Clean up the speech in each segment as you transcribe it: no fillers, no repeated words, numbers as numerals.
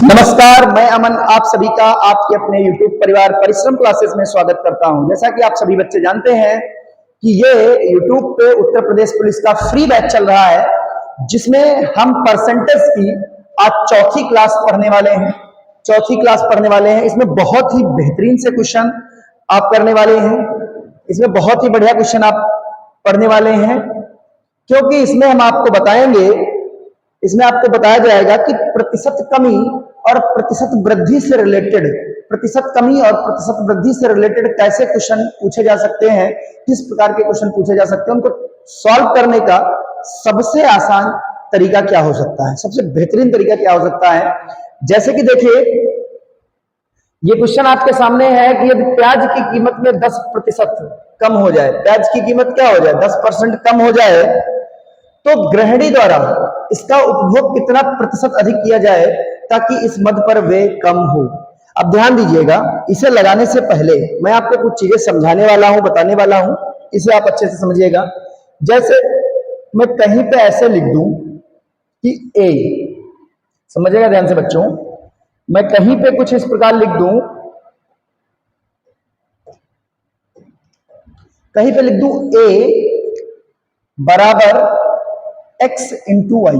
नमस्कार, मैं अमन आप सभी का आपके अपने YouTube परिवार परिश्रम क्लासेस में स्वागत करता हूं। जैसा कि आप सभी बच्चे जानते हैं कि ये YouTube पे उत्तर प्रदेश पुलिस का फ्री बैच चल रहा है, जिसमें हम परसेंटेज की आज चौथी क्लास पढ़ने वाले हैं। इसमें बहुत ही बेहतरीन से क्वेश्चन आप करने वाले हैं। इसमें बहुत ही बढ़िया क्वेश्चन आप पढ़ने वाले हैं, क्योंकि इसमें आपको बताया जाएगा कि प्रतिशत कमी और प्रतिशत वृद्धि से रिलेटेड कैसे क्वेश्चन पूछे जा सकते हैं, किस प्रकार के क्वेश्चन पूछे जा सकते हैं, उनको सॉल्व करने का सबसे आसान तरीका क्या हो सकता है, सबसे बेहतरीन तरीका क्या हो सकता है। जैसे कि देखिए, ये क्वेश्चन आपके सामने है कि यदि प्याज की कीमत में 10% कम हो जाए, प्याज की कीमत क्या हो जाए, 10% कम हो जाए, तो गृहिणी द्वारा इसका उपभोग कितना प्रतिशत अधिक किया जाए ताकि इस मद पर व्यय कम हो। अब ध्यान दीजिएगा, इसे लगाने से पहले मैं आपको कुछ चीजें समझाने वाला हूं, बताने वाला हूं, इसे आप अच्छे से समझिएगा। जैसे मैं कहीं पे ऐसे लिख दूं कि ए, समझिएगा ध्यान से बच्चों, मैं कहीं पे कुछ इस प्रकार लिख दूं, ए बराबर x इंटू वाई।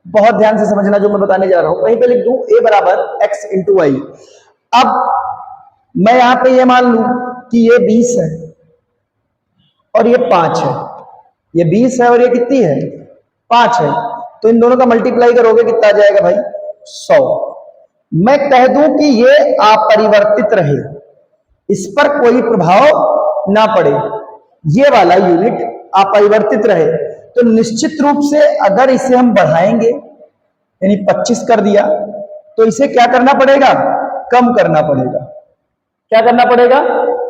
बहुत ध्यान से समझना जो मैं बताने जा रहा हूं। कहीं पे लिख दूं a बराबर x इंटू वाई। अब मैं यहां पे ये मान लूं कि ये 20 है और ये 5 है। ये 20 है और ये कितनी है, 5 है। तो इन दोनों का मल्टीप्लाई करोगे कितना आ जाएगा भाई, 100। मैं कह दूं कि ये अपरिवर्तित रहे, इस पर कोई प्रभाव ना पड़े, ये वाला यूनिट अपरिवर्तित रहे, तो निश्चित रूप से अगर इसे हम बढ़ाएंगे, यानी 25 कर दिया, तो इसे क्या करना पड़ेगा, कम करना पड़ेगा। क्या करना पड़ेगा,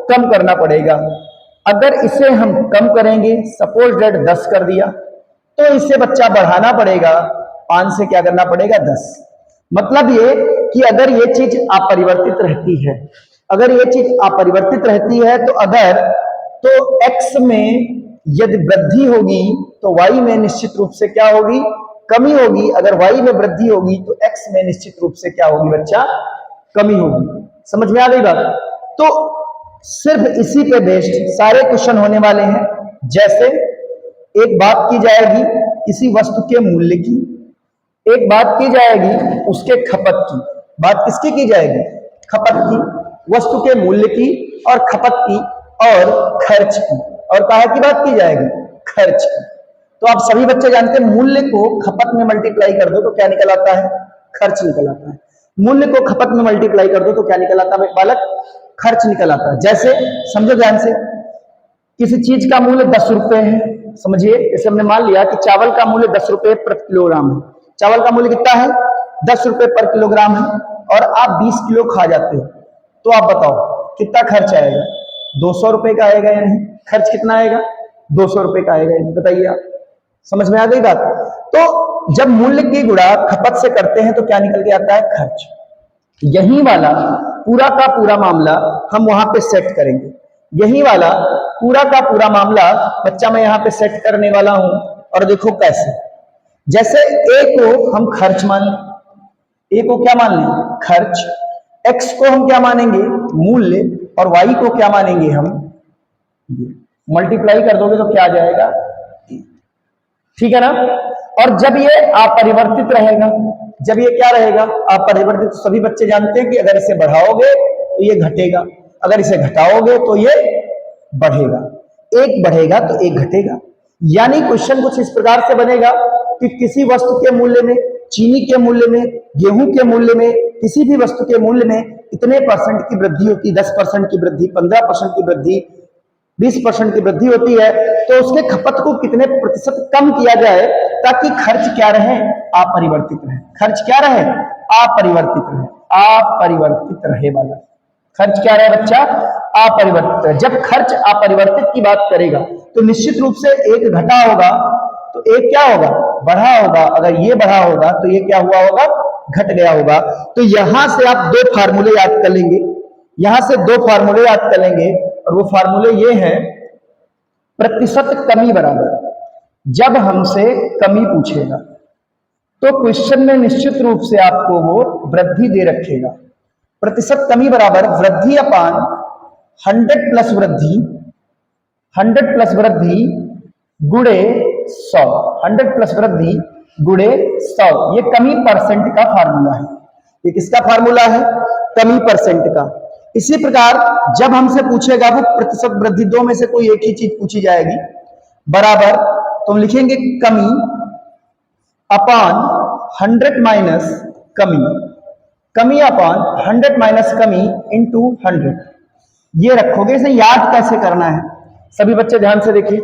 कम करना पड़ेगा। अगर इसे हम कम करेंगे, सपोज डेट 10 कर दिया, तो इसे बच्चा बढ़ाना पड़ेगा 5 से, क्या करना पड़ेगा, 10। मतलब ये कि अगर ये चीज अपरिवर्तित रहती है, तो x में यदि वृद्धि होगी तो y में निश्चित रूप से क्या होगी, कमी होगी। अगर y में वृद्धि होगी तो x में निश्चित रूप से क्या होगी बच्चा, कमी होगी। समझ में आ गई बात। तो सिर्फ इसी पे बेस्ड सारे क्वेश्चन होने वाले हैं। जैसे एक बात की जाएगी किसी वस्तु के मूल्य की, एक बात की जाएगी उसके खपत की। बात किसकी की जाएगी, खपत की, वस्तु के मूल्य की और खपत की और खर्च की, और कहा की बात की जाएगी, खर्च की। तो आप सभी बच्चे जानते हैं मूल्य को खपत में मल्टीप्लाई कर दो तो क्या निकल आता है, खर्च निकल आता है। मूल्य को खपत में मल्टीप्लाई कर दो तो क्या निकल आता है बालक, खर्च निकल आता है। जैसे समझो ध्यान से, किसी चीज का मूल्य 10 रुपए है, समझिए, जैसे हमने मान लिया कि चावल का मूल्य 10 रुपए प्रति किलोग्राम है। चावल का मूल्य कितना है, 10 रुपए पर किलोग्राम है, और आप 20 किलो खा जाते हो, तो आप बताओ कितना खर्च आएगा, 200 रुपए का आएगा या नहीं, खर्च कितना आएगा, 200 रुपए का आएगा, बताइए आप। समझ में आ गई बात। तो जब मूल्य की गुणा खपत से करते हैं तो क्या निकल के आता है, खर्च। यही वाला पूरा का पूरा मामला हम वहां पे सेट करेंगे, यही वाला पूरा का पूरा मामला बच्चा मैं यहां पे सेट करने वाला हूं। और देखो कैसे, जैसे ए को हम खर्च मान लें, ए को क्या मान लें, खर्च, एक्स को हम क्या मानेंगे, मूल्य, और वाई को क्या मानेंगे हम, मल्टीप्लाई कर दोगे तो क्या आ जाएगा, ठीक है ना। और जब ये अपरिवर्तित रहेगा, जब ये क्या रहेगा, अपरिवर्तित, तो सभी बच्चे जानते हैं कि अगर इसे बढ़ाओगे तो ये घटेगा, अगर इसे घटाओगे तो ये बढ़ेगा, एक बढ़ेगा तो एक घटेगा। यानी क्वेश्चन कुछ इस प्रकार से बनेगा कि किसी वस्तु के मूल्य में, चीनी के मूल्य में, गेहूं के मूल्य में, किसी भी वस्तु के मूल्य में इतने परसेंट की वृद्धि होती है, 10% की वृद्धि, 15% की वृद्धि, 20% की वृद्धि होती है, तो उसके खपत को कितने प्रतिशत कम किया जाए ताकि खर्च क्या रहे, अपरिवर्तित रहे। खर्च क्या रहे, अपरिवर्तित रहे, अपरिवर्तित रहे वाला खर्च क्या रहे बच्चा, अपरिवर्तित रहे। जब खर्च अपरिवर्तित की बात करेगा तो निश्चित रूप से एक घटा होगा तो एक क्या होगा, बढ़ा होगा। अगर ये बढ़ा होगा तो ये क्या हुआ होगा, घट गया होगा। तो यहां से आप दो फार्मूले याद कर लेंगे, यहां से दो फार्मूले याद कर लेंगे, और वो फार्मूले ये हैं, प्रतिशत कमी बराबर, जब हमसे कमी पूछेगा, तो क्वेश्चन में निश्चित रूप से आपको वो वृद्धि दे रखेगा। प्रतिशत कमी बराबर वृद्धि अपान 100 प्लस वृद्धि, 100 प्लस वृद्धि गुणे 100, 100 प्लस वृद्धि गुणे 100। ये कमी परसेंट का फार्मूला है। ये किसका फार्मूला है? कमी परसेंट का। इसी प्रकार जब हमसे पूछेगा वो प्रतिशत वृद्धि, दो में से कोई एक ही चीज पूछी जाएगी, बराबर तो हम लिखेंगे कमी अपान 100 माइनस कमी, कमी अपान 100 माइनस कमी इंटू 100। ये रखोगे। इसे याद कैसे करना है सभी बच्चे ध्यान से देखिए।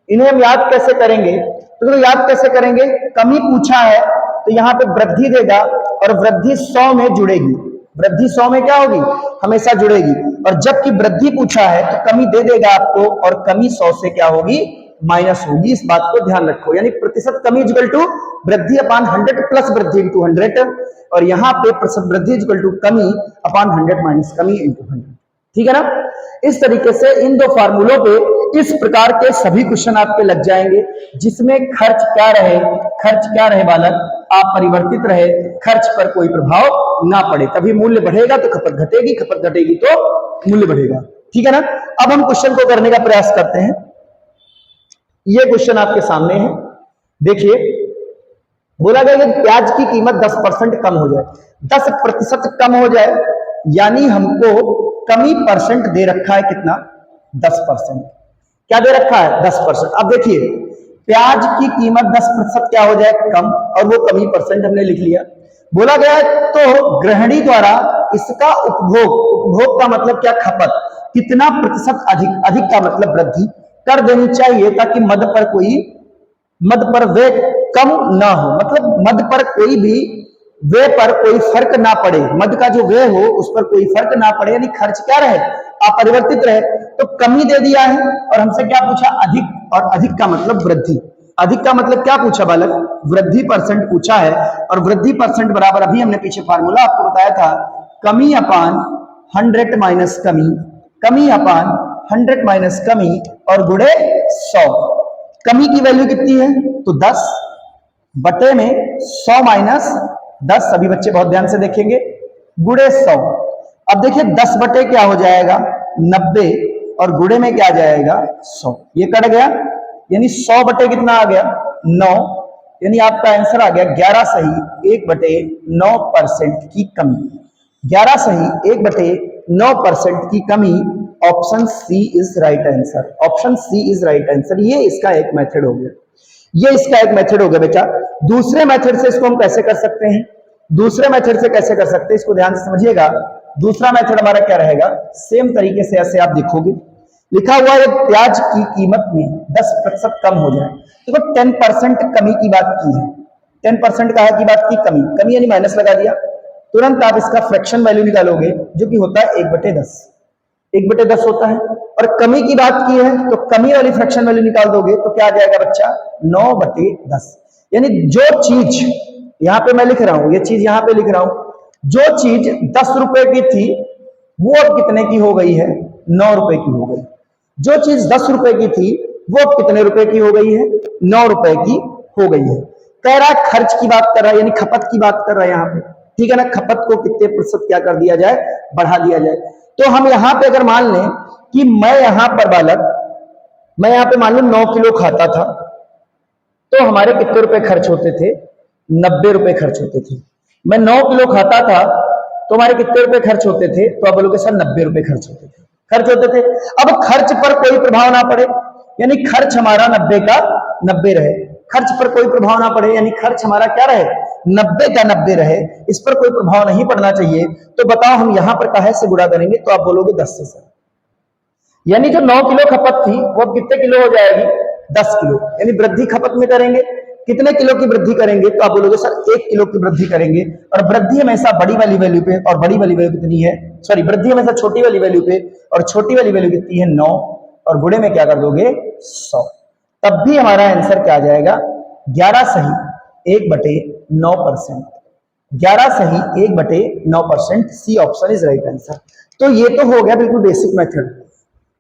इन्हें हम याद कैसे करेंगे? तो याद कैसे करेंगे? कमी पूछा है तो यहां पे वृद्धि देगा और वृद्धि 100 में जुड़ेगी। वृद्धि 100 में क्या होगी? हमेशा जुड़ेगी। और जबकि वृद्धि पूछा है तो कमी दे देगा आपको और कमी 100 से क्या होगी? माइनस होगी। इस बात को ध्यान रखो। यानी प्रतिशत कमी इक्वल टू वृद्धि अपान 100 प्लस वृद्धि इंटू 100, और यहाँ पे प्रतिशत वृद्धि इक्वल टू कमी अपान 100 माइनस कमी इंटू 100। ठीक है ना? इस तरीके से इन दो फार्मूलों पे इस प्रकार के सभी क्वेश्चन आपके लग जाएंगे, जिसमें खर्च क्या रहे, खर्च क्या रहे बालक, आप परिवर्तित रहे, खर्च पर कोई प्रभाव ना पड़े। तभी मूल्य बढ़ेगा तो खपत घटेगी, खपत घटेगी तो मूल्य बढ़ेगा। ठीक है ना? अब हम क्वेश्चन को करने का प्रयास करते हैं। ये क्वेश्चन आपके सामने है, देखिए। बोला गया कि प्याज की कीमत 10% कम हो जाए, 10% कम हो जाए, यानी हमको कमी परसेंट दे रखा है कितना? 10%। क्या दे रखा है? 10%। अब देखिए प्याज की कीमत 10% क्या हो जाए? कम, और वो कमी परसेंट हमने लिख लिया। बोला गया है तो गृहिणी द्वारा इसका उपभोग, उपभोग का मतलब क्या? खपत, कितना प्रतिशत अधिक, अधिक का मतलब वृद्धि कर देनी चाहिए, ताकि मद पर कोई, मद पर व्यय कम ना हो, मतलब मद पर कोई भी व्यय पर कोई फर्क ना पड़े, मद का जो व्यय हो उस पर कोई फर्क ना पड़े, यानी खर्च क्या रहे? अपरिवर्तित रहे। तो कमी दे दिया है और हमसे क्या पूछा? अधिक, और अधिक का मतलब वृद्धि। अधिक का मतलब क्या पूछा बालक? वृद्धि परसेंट पूछा है, और वृद्धि परसेंट बराबर अभी हमने पीछे फार्मूला आपको बताया था, कमी अपान 100 माइनस कमी, कमी अपान 100 माइनस कमी और गुणे 100। कमी की वैल्यू कितनी है? तो 10 बटे में 100 माइनस 10, सभी बच्चे बहुत ध्यान से देखेंगे, गुणे 100। अब देखिए 10 बटे क्या हो जाएगा? 90, और गुणे में क्या जाएगा? 100। ये कट गया, यानी 100 बटे कितना आ गया? 9, यानी आपका आंसर आ गया 11 सही 1/9% की कमी। 11 सही 1/9% की कमी। Option C is right answer. Option C is right answer. ये इसका एक मेथड हो गया, ये इसका एक मेथड हो गया बेटा। दूसरे मेथड से इसको हम कैसे कर सकते हैं? दूसरे मेथड से कैसे कर सकते हैं, इसको ध्यान से समझिएगा। दूसरा मेथड हमारा क्या रहेगा? सेम तरीके से ऐसे आप देखोगे, लिखा हुआ है प्याज की कीमत में 10% कम हो जाए। देखो 10% कमी की बात की है, 10% का की बात की कमी, कमी यानी माइनस लगा दिया। तुरंत आप इसका फ्रैक्शन वैल्यू निकालोगे, जो कि होता है 1/10, 1/10 होता है। और कमी की बात की है तो कमी वाली फ्रैक्शन वैल्यू निकाल दोगे तो क्या आ जाएगा बच्चा? 9/10। यानी जो चीज यहां पे मैं लिख रहा हूं, ये चीज यहां पे लिख रहा हूं, जो चीज 10 रुपए की थी वो अब कितने की हो गई है? 9 रुपए की हो गई। जो चीज 10 रुपए की थी वो अब कितने रुपए की हो गई है? 9 रुपए की हो गई है। कह रहा है खर्च की बात कर रहा है, यानी खपत की बात कर रहा है यहाँ पे। ठीक है ना? खपत को कितने प्रतिशत क्या कर दिया जाए? बढ़ा दिया जाए। तो हम यहां पे अगर मान लें कि मैं यहां पर बालक, मैं यहां पे मान लो 9 किलो खाता था, तो हमारे कितने रुपए खर्च होते थे? 90 रुपए खर्च होते थे। मैं 9 किलो खाता था तो हमारे कितने रुपए खर्च होते थे? तो आप बोलोगे सर 90 रुपए खर्च होते थे, खर्च होते थे। अब खर्च पर कोई प्रभाव ना पड़े, यानी खर्च हमारा 90 का 90 रहे, खर्च पर कोई प्रभाव ना पड़े, यानी खर्च हमारा क्या रहे? 90 का 90 रहे, इस पर कोई प्रभाव नहीं पड़ना चाहिए। तो बताओ हम यहां पर काहे से गुणा करेंगे? तो आप बोलोगे 10 से सर, यानी जो 9 किलो खपत थी वो अब कितने किलो हो जाएगी? 10 किलो। यानी वृद्धि खपत में करेंगे, कितने किलो की वृद्धि करेंगे? तो आप बोलोगे सर 1 किलो की वृद्धि करेंगे। और वृद्धि हमेशा बड़ी वाली वैल्यू पे, और बड़ी वाली वैल्यू कितनी है? सॉरी, वृद्धि हमेशा छोटी वाली वैल्यू पे, और छोटी वाली वैल्यू कितनी है? 9, और गुणे में क्या कर दोगे? 100। तब भी हमारा आंसर क्या आ जाएगा? 11 सही 1/9%। 11 सही 1/9%। C option is right answer. तो ये तो हो गया बिल्कुल बेसिक मेथड,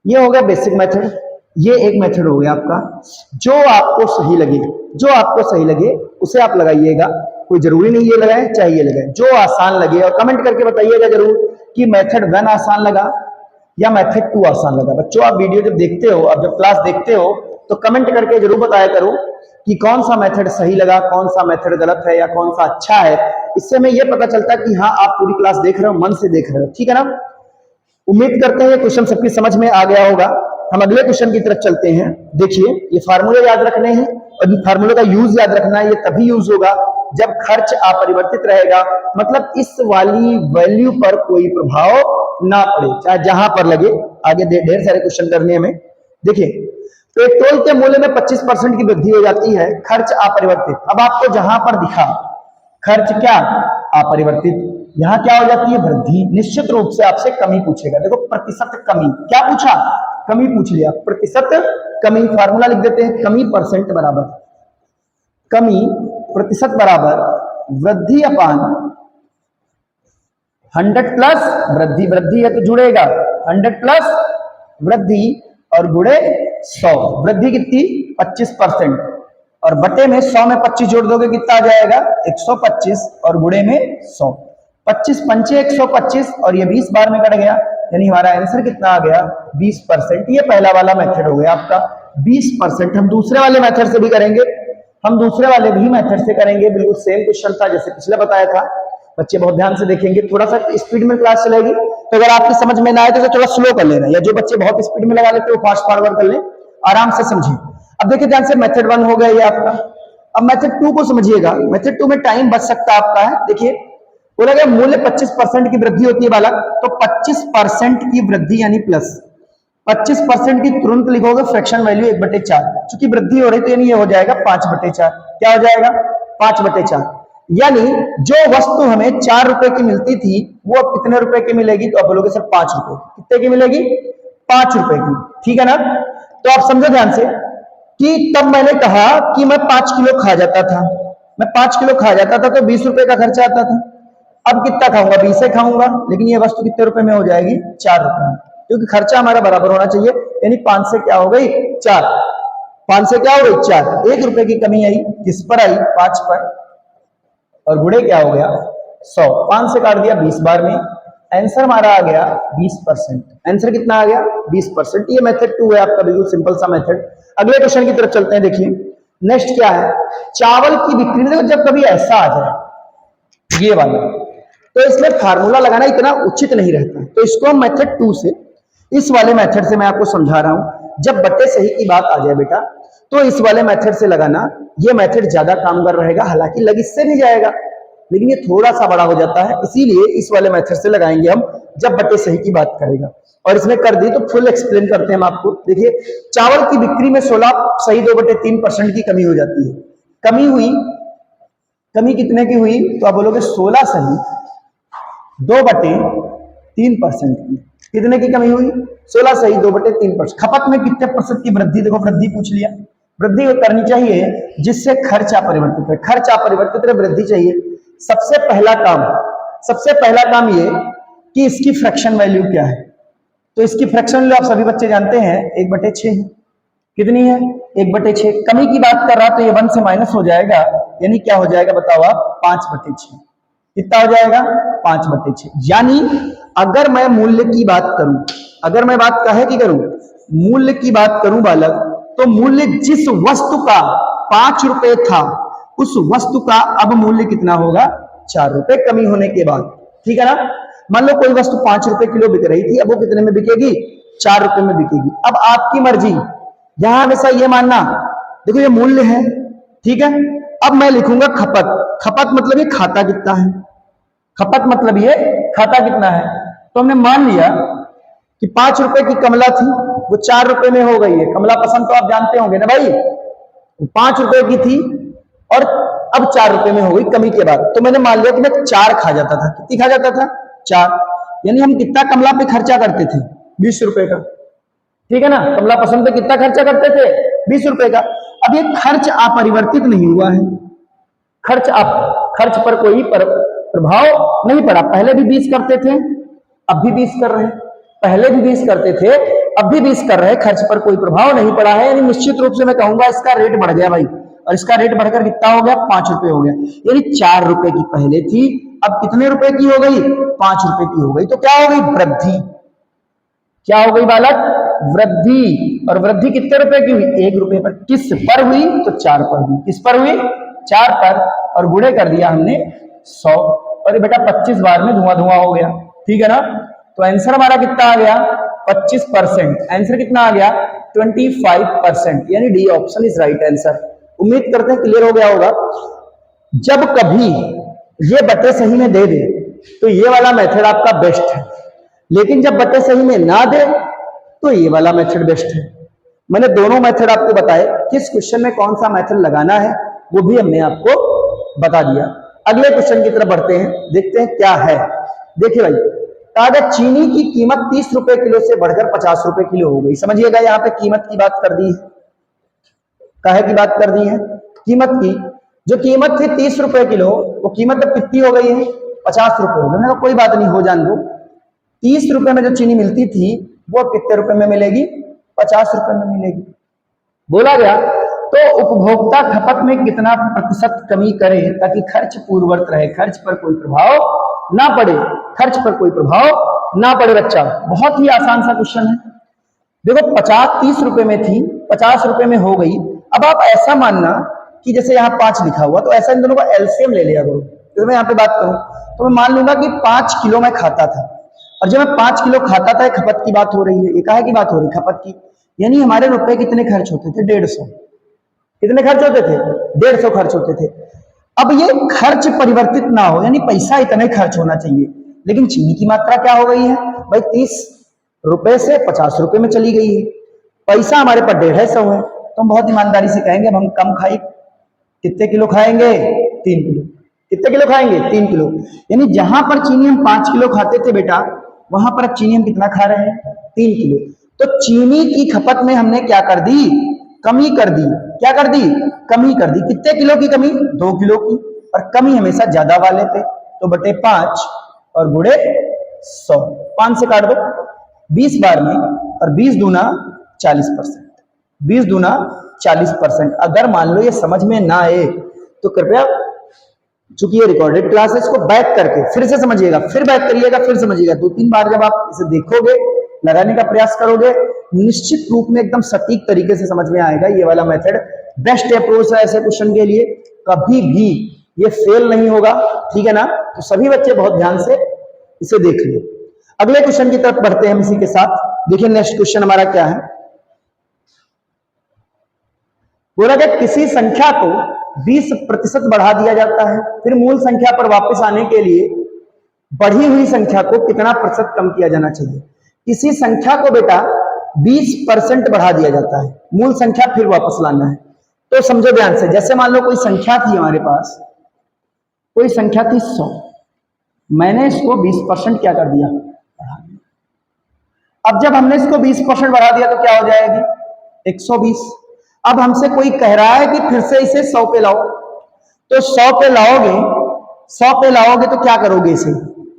ये हो गया बेसिक मेथड। ये एक मेथड हो गया आपका। जो आपको सही लगे, जो आपको सही लगे उसे आप लगाइएगा, कोई जरूरी नहीं ये लगाए चाहे ये लगाए, जो आसान लगे। और कमेंट करके बताइएगा जरूर कि मेथड 1 आसान लगा या मेथड 2 आसान लगा। बच्चों आप वीडियो जब देखते हो, अब जब क्लास देखते हो तो कमेंट करके जरूर बताया करो कि कौन सा मेथड सही लगा, कौन सा मेथड गलत है या कौन सा अच्छा है। इससे हमें यह पता चलता है कि हाँ आप पूरी क्लास देख रहे हो, मन से देख रहे हो, ठीक है ना। उम्मीद करते हैं क्वेश्चन सबकी समझ में आ गया होगा। हम अगले क्वेश्चन की तरफ चलते हैं। देखिए ये फार्मूले याद रखने हैं और ये फार्मूले का यूज याद रखना है। ये तभी यूज होगा जब खर्च अपरिवर्तित रहेगा, मतलब इस वाली वैल्यू पर कोई प्रभाव ना पड़े, चाहे जहां पर लगे। आगे ढेर सारे क्वेश्चन करने हमें। देखिए पेट्रोल के मूल्य में 25% की वृद्धि हो जाती है, खर्च अपरिवर्तित। अब आपको जहां पर दिखा खर्च क्या अपरिवर्तित, यहां क्या हो जाती है वृद्धि, निश्चित रूप से आपसे कमी पूछेगा। देखो प्रतिशत कमी, क्या पूछा कमी पूछ लिया, प्रतिशत कमी। फार्मूला लिख देते हैं, कमी परसेंट बराबर कमी प्रतिशत बराबर वृद्धि अपान 100 प्लस वृद्धि, वृद्धि है तो जुड़ेगा 100 प्लस वृद्धि और गुणे 100। वृद्धि कितनी 25% और बटे में 100 में 25 जोड़ दोगे कितना आ जाएगा 125 और गुणे में 100। 25 पंचे 125 और ये 20 बार में कट गया, यानी हमारा आंसर कितना आ गया 20%। ये पहला वाला मेथड हो गया आपका 20%। हम दूसरे वाले मेथड से भी करेंगे, हम दूसरे वाले भी मेथड से करेंगे। बिल्कुल सेम क्वेश्चन था जैसे पिछले बताया था। बच्चे बहुत ध्यान से देखेंगे, थोड़ा सा स्पीड में क्लास चलेगी, तो अगर आपकी समझ में ना आए तो थोड़ा स्लो कर लेना, या जो बच्चे बहुत स्पीड में लगा लेते हैं वो फास्ट फॉरवर्ड कर ले, आराम से समझिए। अब देखिए ध्यान से, मेथड 1 हो गया ये आपका। अब मेथड 2 को समझिएगा। मेथड 2 में टाइम बच सकता आपका है। देखिए बोला गया मूल्य 25% की वृद्धि होती है बालक, तो 25% की वृद्धि यानी प्लस 25% की तुरंत लिखोगे फ्रैक्शन वैल्यू 1/4, क्योंकि वृद्धि हो रही तो यानी ये हो जाएगा 5/4। क्या हो जाएगा 5/4, यानी जो वस्तु हमें 4 रुपए की मिलती थी वो अब कितने रुपए की मिलेगी, तो आप बोलोगे सर 5 रुपए। कितने की मिलेगी 5 रुपए की, ठीक है ना। तो आप समझो ध्यान से कि तब मैंने कहा कि मैं 5 किलो खा जाता था, मैं 5 किलो खा जाता था तो 20 रुपए का खर्चा आता था। अब कितना खाऊंगा 20 खाऊंगा, लेकिन ये वस्तु कितने रुपए में हो जाएगी 4 रुपए में, क्योंकि खर्चा हमारा बराबर होना चाहिए। यानी 5 से क्या हो गई 4, 5 से क्या हो गई 4, 1 रुपए की कमी आई, किस पर आई 5 पर, और गुणे क्या हो गया 100। 5 से काट दिया 20 बार में, आंसर हमारा आ गया 20%। आंसर कितना आ गया 20%। ये मेथड 2 है आपका, बिल्कुल सिंपल सा मेथड। अगले क्वेश्चन की तरफ चलते हैं। देखिए नेक्स्ट क्या है, चावल की बिक्री में जब कभी ऐसा आ जाए ये वाला, तो इसमें फार्मूला लगाना इतना उचित नहीं रहता, तो इसको हम मेथड 2 से, इस वाले मेथड से मैं आपको समझा रहा हूं। जब बटे सही की बात आ जाए बेटा, तो इस वाले मेथड से लगाना, ये मेथड ज्यादा कामगार रहेगा। हालांकि लग इससे भी जाएगा, लेकिन ये थोड़ा सा बड़ा हो जाता है, इसीलिए इस वाले मेथड से लगाएंगे हम जब बटे सही की बात करेगा। और इसमें कर दी तो फुल एक्सप्लेन करते हैं हम आपको। देखिए चावल की बिक्री में 16 सही 2/3% की कमी हो जाती है। कमी हुई, कमी कितने की हुई, तो आप बोलोगे 16 सही 2/3% की। कितने की कमी हुई 16 सही 2/3%। खपत में कितने प्रतिशत की वृद्धि, देखो वृद्धि पूछ लिया, वृद्धि करनी चाहिए जिससे खर्च अपरिवर्तित रहे, खर्च अपरिवर्तित रहे, वृद्धि चाहिए। सबसे पहला काम ये कि इसकी फ्रैक्शन वैल्यू क्या है, तो इसकी फ्रैक्शन वैल्यू आप सभी बच्चे जानते हैं 1/6 है। कितनी है 1/6। कमी की बात कर रहा तो ये 1 से माइनस हो जाएगा, यानी क्या हो जाएगा बताओ आप 5/6। कितना हो जाएगा 5/6। यानी अगर मैं मूल्य की बात करूं, अगर मैं बात काहे की करूं, मूल्य की बात करूं बालक, तो मूल्य जिस वस्तु का 5 रुपए था उस वस्तु का अब मूल्य कितना होगा 4 रुपए कमी होने के बाद, ठीक है ना। मान लो कोई वस्तु 5 रुपए किलो बिक रही थी, अब वो कितने में बिकेगी 4 रुपए में बिकेगी। अब आपकी मर्जी, यहां हमेशा ये मानना, देखो ये मूल्य है, ठीक है। अब मैं लिखूंगा खपत, खपत मतलब ये खाता कितना है, खपत मतलब ये खाता कितना है। तो हमने मान लिया कि 5 रुपए की कमला थी वो 4 रुपए में हो गई है। कमला पसंद तो आप जानते होंगे ना भाई, 5 रुपए की थी और अब 4 रुपए में हो गई कमी के बाद। तो मैंने मान लिया कि मैं 4 खा जाता था। कितनी खा जाता था 4, यानी हम कितना कमला पे खर्चा करते थे 20 रुपए का, ठीक है ना। कमला पसंद पे कितना खर्चा करते थे 20 रुपए का। अब ये खर्च अपरिवर्तित नहीं हुआ है, खर्च पर कोई प्रभाव नहीं पड़ा। पहले भी 20 करते थे अब भी 20 कर रहे हैं, पहले भी 20 करते थे अब भी 20 कर रहे हैं, खर्च पर कोई प्रभाव नहीं पड़ा है। यानी निश्चित रूप से मैं कहूंगा इसका रेट बढ़ गया भाई, और इसका रेट बढ़कर कितना हो गया, 5 रुपए हो गया। यानी 4 रुपए की पहले थी, अब कितने रुपए की हो गई, 5 रुपए की हो गई। तो क्या हो गई, वृद्धि। क्या हो गई बालक, वृद्धि। और वृद्धि कितने रुपए की हुई, 1 रुपए पर। किस पर हुई, तो 4 पर हुई। किस पर हुई, 4 पर। और गुणे कर दिया हमने 100, और बेटा 25 बार में धुआं धुआं हो गया, ठीक है ना। तो आंसर हमारा कितना आ गया, 25%। आंसर कितना आ गया, 25%। यानी D option is right answer. उम्मीद करते हैं क्लियर हो गया होगा। जब कभी ये बटे सही में दे दे तो ये वाला मेथड आपका बेस्ट है, लेकिन जब बटे सही में ना दे तो ये वाला मेथड बेस्ट है। मैंने दोनों मेथड आपको बताए, किस क्वेश्चन में कौन सा मेथड लगाना है वो भी हमने आपको बता दिया। अगले क्वेश्चन की तरफ बढ़ते हैं, देखते हैं क्या है। देखिए भाई, अगर चीनी की कीमत 30 रुपए किलो से बढ़कर 50 रुपए किलो हो गई, समझिएगा यहाँ पे कीमत की बात कर दी है, काहे की बात कर दी है, कीमत की। जो कीमत थी 30 रुपए किलो, वो कीमत अब कितनी हो गई है, 50 रुपए हो गई। कोई बात नहीं, हो जान दो। 30 रुपए में जो चीनी मिलती थी वो अब कितने रुपए में मिलेगी, 50 रुपए में मिलेगी। बोला गया तो उपभोक्ता खपत में कितना प्रतिशत कमी करे ताकि खर्च पूर्ववत रहे, खर्च पर कोई प्रभाव ना पड़े, खर्च पर कोई प्रभाव ना पड़े। बच्चा बहुत ही आसान सा क्वेश्चन है। देखो 30 रुपए में थी, 50 रुपए में हो गई। अब आप ऐसा मानना कि जैसे यहाँ 5 लिखा हुआ, तो ऐसा इन दोनों का एलसीएम ले लिया करो। तो मैं यहाँ पे बात करूं तो मैं मान लूंगा कि 5 किलो मैं खाता था, और जब मैं 5 किलो खाता था, खपत की बात हो रही है, काहे की बात हो रही है, खपत की। यानी हमारे रुपए कितने खर्च होते थे, 150। कितने खर्च होते थे, 150 खर्च होते थे। अब ये खर्च परिवर्तित ना हो, यानी पैसा इतने खर्च होना चाहिए, लेकिन चीनी की मात्रा क्या हो गई है भाई, 30 रुपए से 50 रुपए में चली गई है। पैसा हमारे पास 150 है, तो हम बहुत ईमानदारी से कहेंगे अब हम कम खाई। कितने किलो खाएंगे, 3 किलो। कितने किलो खाएंगे, 3 किलो। यानी जहां पर चीनी हम 5 किलो खाते थे बेटा, वहां पर अब चीनी हम कितना खा रहे हैं, 3 किलो। तो चीनी की खपत में हमने क्या कर दी, कमी कर दी। क्या कर दी, कमी कर दी। कितने किलो की कमी, 2 किलो की। और कमी हमेशा ज्यादा वाले पे, तो बटे 5 और गुणे 100। 5 से काट दो 20 बार में, और 20 दूना 40%। 20 दूना 40%। अगर मान लो ये समझ में ना आए तो कृपया, चूंकि ये रिकॉर्डेड क्लास है, इसको बैक करके फिर से समझिएगा, फिर बैक करिएगा, फिर समझिएगा। 2-3 बार जब आप इसे देखोगे, लगाने का प्रयास करोगे, निश्चित रूप में एकदम सटीक तरीके से समझ में आएगा। ये वाला मेथड बेस्ट अप्रोच है ऐसे क्वेश्चन के लिए, कभी भी ये फेल नहीं होगा, ठीक है ना। तो सभी बच्चे बहुत ध्यान से इसे देख लिए। अगले क्वेश्चन की तरफ बढ़ते हैं हम इसी के साथ। देखिए नेक्स्ट क्वेश्चन हमारा क्या है। बोला गया किसी संख्या को 20% बढ़ा दिया जाता है, फिर मूल संख्या पर वापस आने के लिए बढ़ी हुई संख्या को कितना प्रतिशत कम किया जाना चाहिए। किसी संख्या को बेटा 20% बढ़ा दिया जाता है, मूल संख्या फिर वापस लाना है। तो समझो ध्यान से, जैसे मान लो कोई संख्या थी हमारे पास, कोई संख्या थी 100, मैंने इसको 20% क्या कर दिया, बढ़ा दिया। अब जब हमने इसको 20% बढ़ा दिया तो क्या हो जाएगी, 120। अब हमसे कोई कह रहा है कि फिर से इसे 100 पे लाओ, तो 100 पे लाओगे, 100 पे लाओगे तो क्या करोगे, इसे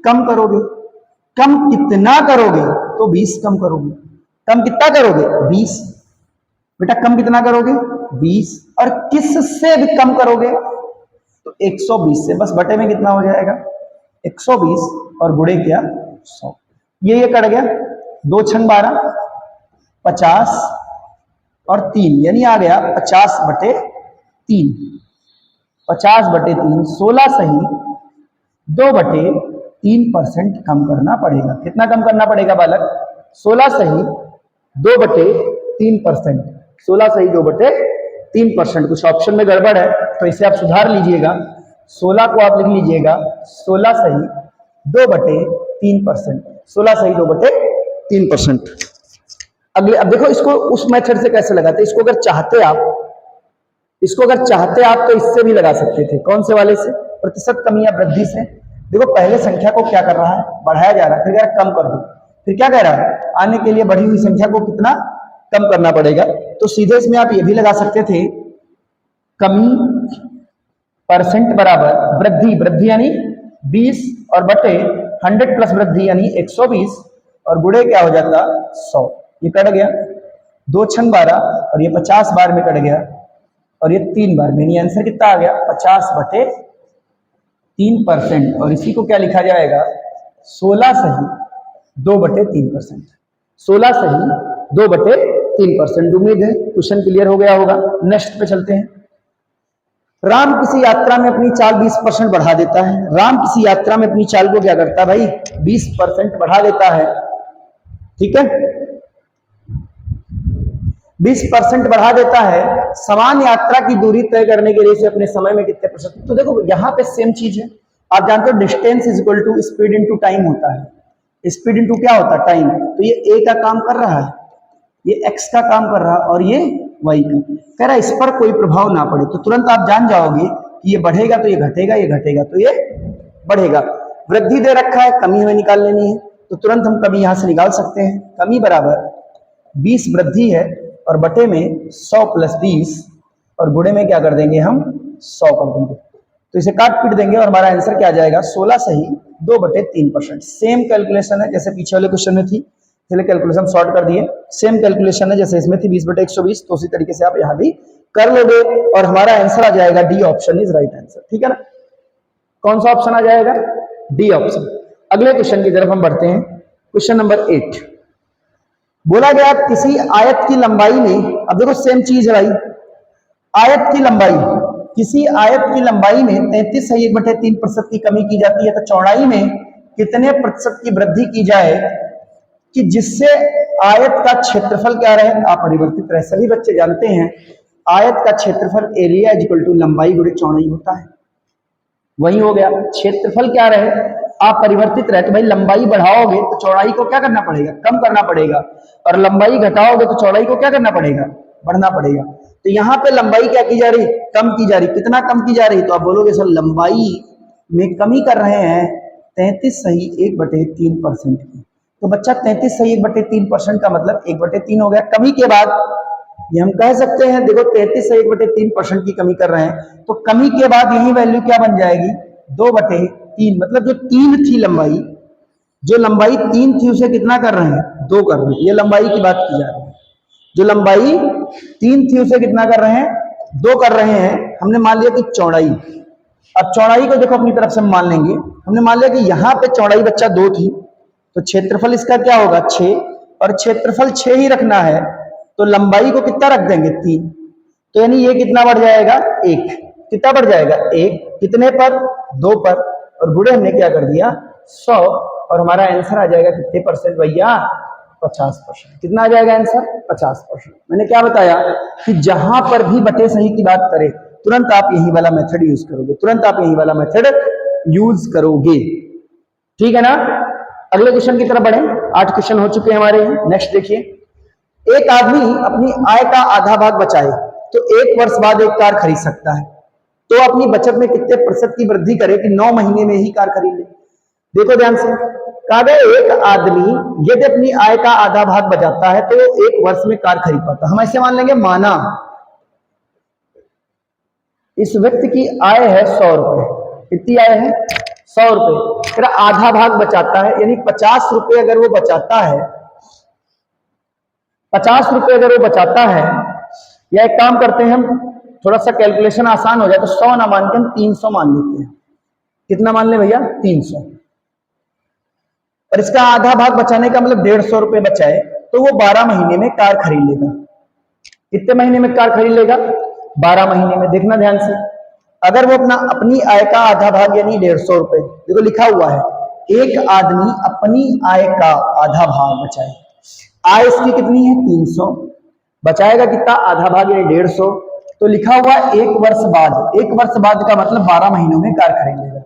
कम करोगे। कम कितना करोगे, तो 20 कम करोगे। कम कितना करोगे, 20। बेटा कम कितना करोगे, 20। और किस से भी कम करोगे, तो 120 से। बस बटे में कितना हो जाएगा, 120 और गुणे क्या, 100। ये कट गया, 2 छंग 12, 50 और 3, यानी आ गया 50/3। 50/3, 16 सही 2/3% कम करना पड़ेगा। कितना कम करना पड़ेगा बालक, 16 सही 2/3%। 16 सही 2/3%। कुछ ऑप्शन में गड़बड़ है तो इसे आप सुधार लीजिएगा। 16 को आप लिख लीजिएगा 16 सही 2/3%। 16 सही 2/3%। अगले, अब देखो इसको उस मेथड से कैसे लगाते हैं। इसको अगर चाहते आप तो इससे भी लगा सकते थे। कौन से वाले से, प्रतिशत कमी या वृद्धि से। देखो पहले संख्या को क्या कर रहा है, बढ़ाया जा रहा है, फिर कम कर दो, फिर क्या कह रहा है, आने के लिए बढ़ी हुई संख्या को कितना कम करना पड़ेगा। तो सीधे इसमें आप ये भी लगा सकते थे, कमी परसेंट बराबर वृद्धि। वृद्धि यानी 20 और बटे 100 प्लस वृद्धि यानी 120 और गुणे क्या हो जाता, 100। ये कट गया, 2 छंग 12 और ये 50 बार में कट गया, और ये 3 बार, मेरी आंसर कितना आ गया 50/3%। और इसी को क्या लिखा जाएगा 16 सही 2/3%। 16 सही 2/3%। उम्मीद है क्वेश्चन क्लियर हो गया होगा। नेक्स्ट पे चलते हैं। राम किसी यात्रा में अपनी चाल 20% बढ़ा देता है। राम किसी यात्रा में अपनी चाल को क्या करता है भाई 20% बढ़ा देता है। ठीक है 20% बढ़ा देता है। समान यात्रा की दूरी तय करने के लिए इसे अपने समय में कितने प्रतिशत। तो देखो यहाँ पे सेम चीज है, आप जानते हो distance is equal to speed into time होता है। स्पीड इनटू क्या होता है टाइम। तो ये ए का काम कर रहा है, ये एक्स का काम कर रहा है और ये वाई का। कह रहा है इस पर कोई प्रभाव ना पड़े, तो तुरंत आप जान जाओगे कि ये बढ़ेगा तो ये घटेगा, ये घटेगा तो ये बढ़ेगा। वृद्धि दे रखा है, कमी हमें निकाल लेनी है, तो तुरंत हम कमी यहां से निकाल सकते हैं। कमी बराबर 20 वृद्धि है और बटे में 100 + 20 और गुणे में क्या कर देंगे हम 100 कर देंगे। तो इसे काट पीट देंगे और हमारा आंसर क्या आ जाएगा 16 सही 2/3%। सेम कैलकुलेशन है जैसे पीछे वाले क्वेश्चन में थी, चलिए कैलकुलेशन सॉर्ट कर दिए। सेम कैलकुलेशन है जैसे इसमें थी 20/120, तो उसी तरीके से आप यहाँ भी कर लोगे और हमारा आंसर आ जाएगा D option is right answer. ठीक है ना, कौन सा ऑप्शन आ जाएगा डी ऑप्शन। अगले क्वेश्चन की तरफ हम बढ़ते हैं। क्वेश्चन नंबर 8 बोला गया किसी आयत की लंबाई में, अब देखो सेम चीज है भाई, आयत की लंबाई, किसी आयत की लंबाई में 33 सही 1/3% की कमी की जाती है, तो चौड़ाई में कितने प्रतिशत की वृद्धि की जाए कि जिससे आयत का क्षेत्रफल क्या रहे अपरिवर्तित रहे। सभी बच्चे जानते हैं आयत का क्षेत्रफल एरिया इज इक्वल टू लंबाई गुणे चौड़ाई होता है। वही हो गया, क्षेत्रफल क्या रहे अपरिवर्तित रहे, तो भाई लंबाई बढ़ाओगे तो चौड़ाई को क्या करना पड़ेगा कम करना पड़ेगा, और लंबाई घटाओगे तो चौड़ाई को क्या करना पड़ेगा बढ़ना पड़ेगा। तो यहाँ पे लंबाई क्या की जा रही कम की जा रही, कितना कम की जा रही, तो आप बोलोगे सर लंबाई में कमी कर रहे हैं 33 सही 1/3% की। तो बच्चा 33 सही 1/3% का मतलब 1/3 हो गया। कमी के बाद ये हम कह सकते हैं देखो 33 से 1/3% की कमी कर रहे हैं, तो कमी के बाद यही वैल्यू क्या बन जाएगी 2/3। मतलब जो 3 थी लंबाई, जो लंबाई 3 थी उसे कितना कर रहे हैं 2 कर रहे हैं। ये लंबाई की बात की जा रही है, जो लंबाई 3 थी उसे कितना कर रहे हैं 2 कर रहे हैं। हमने मान लिया कि चौड़ाई, अब चौड़ाई को देखो अपनी तरफ से हम मान लेंगे। हमने मान लिया कि यहाँ पे चौड़ाई बच्चा 2 थी, तो क्षेत्रफल इसका क्या होगा 6, और क्षेत्रफल 6 ही रखना है, तो लंबाई को कितना रख देंगे 3, तो यानी ये कितना बढ़ जाएगा 1, कितना बढ़ जाएगा 1, कितने पर 2 पर, और गुणे हमने क्या कर दिया 100, और हमारा आंसर आ जाएगा कितने परसेंट भैया 50%। कितना आ जाएगा आंसर 50%। मैंने क्या बताया कि जहां पर भी बटे सही की बात करें तुरंत आप यही वाला मेथड यूज करोगे, तुरंत आप यही वाला मेथड यूज करोगे। ठीक है ना, अगले क्वेश्चन की तरफ बढ़े। 8 क्वेश्चन हो चुके हैं हमारे। नेक्स्ट देखिए, एक आदमी अपनी आय का आधा भाग बचाए तो 1 वर्ष बाद एक कार खरीद सकता है, तो अपनी बचत में कितने प्रतिशत की वृद्धि करे कि 9 महीने में ही कार खरीद ले। देखो ध्यान से, कहा गया एक आदमी यदि अपनी आय का आधा भाग बचाता है तो 1 वर्ष में कार खरीद पाता। हम ऐसे मान लेंगे, माना इस व्यक्ति की आय है 100 रुपए, कितनी आय है 100 रुपए, फिर आधा भाग बचाता है, यानी 50 रुपए अगर वो बचाता है, 50 रुपए अगर वो बचाता है, या एक काम करते हैं हम थोड़ा सा कैलकुलेशन आसान हो जाए, तो 100 ना मान के हम 300 मान लेते हैं। कितना मान ले भैया 300, और इसका आधा भाग बचाने का मतलब 150 रुपए बचाए, तो वो 12 महीने में कार खरीद लेगा। कितने महीने में कार खरीद लेगा 12 महीने में। देखना ध्यान से, अगर वो अपनी आय का आधा भाग यानी 150 रुपए, देखो लिखा हुआ है एक आदमी अपनी आय का आधा भाग बचाए, आय इसकी कितनी है 300, बचाएगा कितना आधा भाग यानी 150, तो लिखा हुआ 1 वर्ष बाद, 1 वर्ष बाद का मतलब 12 महीनों में कार खरीद लेगा।